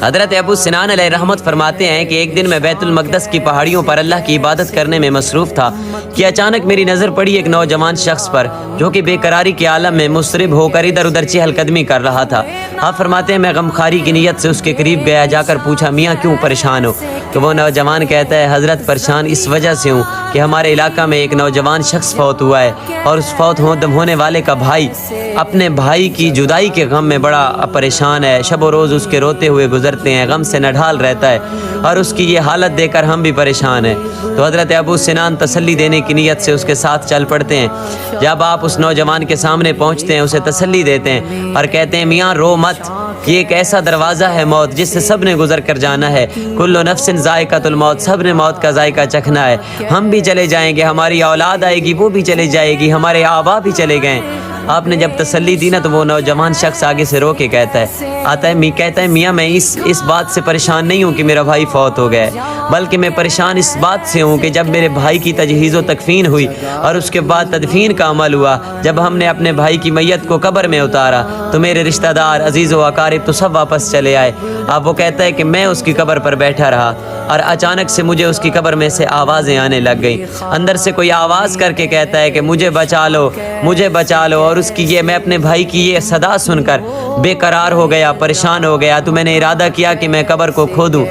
हज़रत अबू सिनान अलैहि रहमत फरमाते हैं कि एक दिन मैं बैतुल मक़दस की पहाड़ियों पर अल्लाह की इबादत करने में मसरूफ़ था कि अचानक मेरी नज़र पड़ी एक नौजवान शख्स पर जो कि बेकरारी के आलम में मुस्रिब होकर इधर उधर चहलकदमी कर रहा था। आप फरमाते हैं मैं गमखारी की नीयत से उसके करीब गया, जाकर पूछा मियाँ क्यों परेशान हो? तो वो नौजवान कहता है हज़रत परेशान इस वजह से हूँ कि हमारे इलाका में एक नौजवान शख्स फौत हुआ है और उस फौत होने वाले का भाई अपने भाई की जुदाई के गम में बड़ा परेशान है। शब व रोज़ उसके रोते हुए गुजरते हैं, गम से नढाल रहता है और उसकी ये हालत देखकर हम भी परेशान हैं। तो हज़रत अबू सिनान तसल्ली देने की नीयत से उसके साथ चल पड़ते हैं। जब आप उस नौजवान के सामने पहुँचते हैं उसे तसल्ली देते हैं और कहते हैं मियाँ रो मत, ये एक ऐसा दरवाज़ा है मौत जिससे सब ने गुजर कर जाना है। कुल्लु नफ्सिन ज़ायक़तुल मौत, सब ने मौत का जायका चखना है। हम भी चले जाएंगे, हमारी औलाद आएगी वो भी चले जाएगी, हमारे आबा भी चले गए। आपने जब तसल्ली दी ना तो वो नौजवान शख्स आगे से रो के कहता है मियाँ मैं इस बात से परेशान नहीं हूँ कि मेरा भाई फौत हो गया है, बल्कि मैं परेशान इस बात से हूँ कि जब मेरे भाई की तजहीज़ व तकफ़ीन हुई और उसके बाद तदफीन का अमल हुआ, जब हमने अपने भाई की मैयत को कब्र में उतारा तो मेरे रिश्तेदार अजीज़ व अकारिब तो सब वापस चले आए। अब वो कहता है कि मैं उसकी कब्र पर बैठा रहा और अचानक से मुझे उसकी कब्र में से आवाज़ें आने लग गई। अंदर से कोई आवाज़ करके कहता है कि मुझे बचा लो, मुझे बचा लो। और उसकी मैं अपने भाई की ये सदा सुनकर बेकरार हो गया, परेशान हो गया। तो मैंने इरादा किया कि मैं कब्र को खोदूं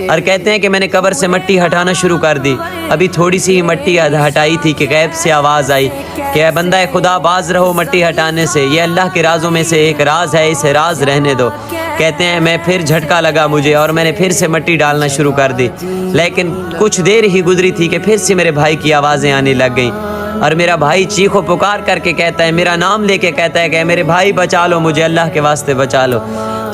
और कहते हैं कि मैंने कब्र से मिट्टी हटाना शुरू कर दी। अभी थोड़ी सी ही मिट्टी हटाई थी कि गैब से आवाज़ आई कि बंदा खुदा बाज रहो मिट्टी हटाने से, ये अल्लाह के राज़ों में से एक राज है, इसे राज रहने दो। कहते हैं मैं फिर झटका लगा मुझे और मैंने फिर से मिट्टी डालना शुरू कर दी, लेकिन कुछ देर ही गुजरी थी कि फिर से मेरे भाई की आवाज़ें आने लग गईं और मेरा भाई चीखो पुकार करके कहता है, मेरा नाम लेके कहता है कि मेरे भाई बचा लो मुझे, अल्लाह के वास्ते बचा लो।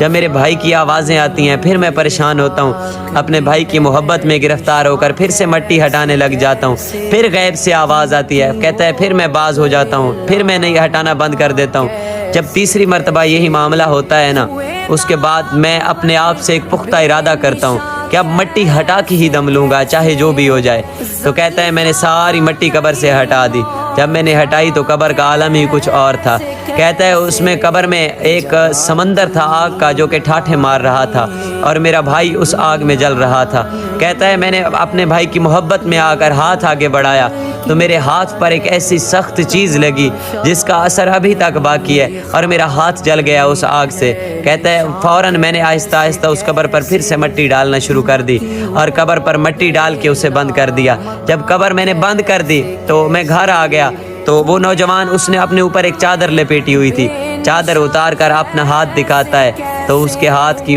जब मेरे भाई की आवाज़ें आती हैं फिर मैं परेशान होता हूँ, अपने भाई की मोहब्बत में गिरफ्तार होकर फिर से मिट्टी हटाने लग जाता हूँ। फिर गैब से आवाज़ आती है, कहता है फिर मैं बाज हो जाता हूँ, फिर मैं नहीं हटाना बंद कर देता हूँ। जब तीसरी मरतबा यही मामला होता है ना, उसके बाद मैं अपने आप से एक पुख्ता इरादा करता हूँ कि अब मिट्टी हटा के ही दम लूँगा चाहे जो भी हो जाए। तो कहता है मैंने सारी मिट्टी कब्र से हटा दी। जब मैंने हटाई तो कब्र का आलम ही कुछ और था। कहता है उसमें कब्र में एक समंदर था आग का जो कि ठाठे मार रहा था और मेरा भाई उस आग में जल रहा था। कहता है मैंने अपने भाई की मोहब्बत में आकर हाथ आगे बढ़ाया तो मेरे हाथ पर एक ऐसी सख्त चीज़ लगी जिसका असर अभी तक बाकी है और मेरा हाथ जल गया उस आग से। कहता है फ़ौरन मैंने आहिस्ता आहिस्ता उस कब्र पर फिर से मिट्टी डालना शुरू कर दी और कब्र पर मिट्टी डाल के उसे बंद कर दिया। जब कब्र मैंने बंद कर दी तो मैं घर आ गया तो वो नौजवान उसने अपने ऊपर एक चादर लपेटी हुई थी, चादर उतार कर अपना हाथ दिखाता है तो उसके हाथ की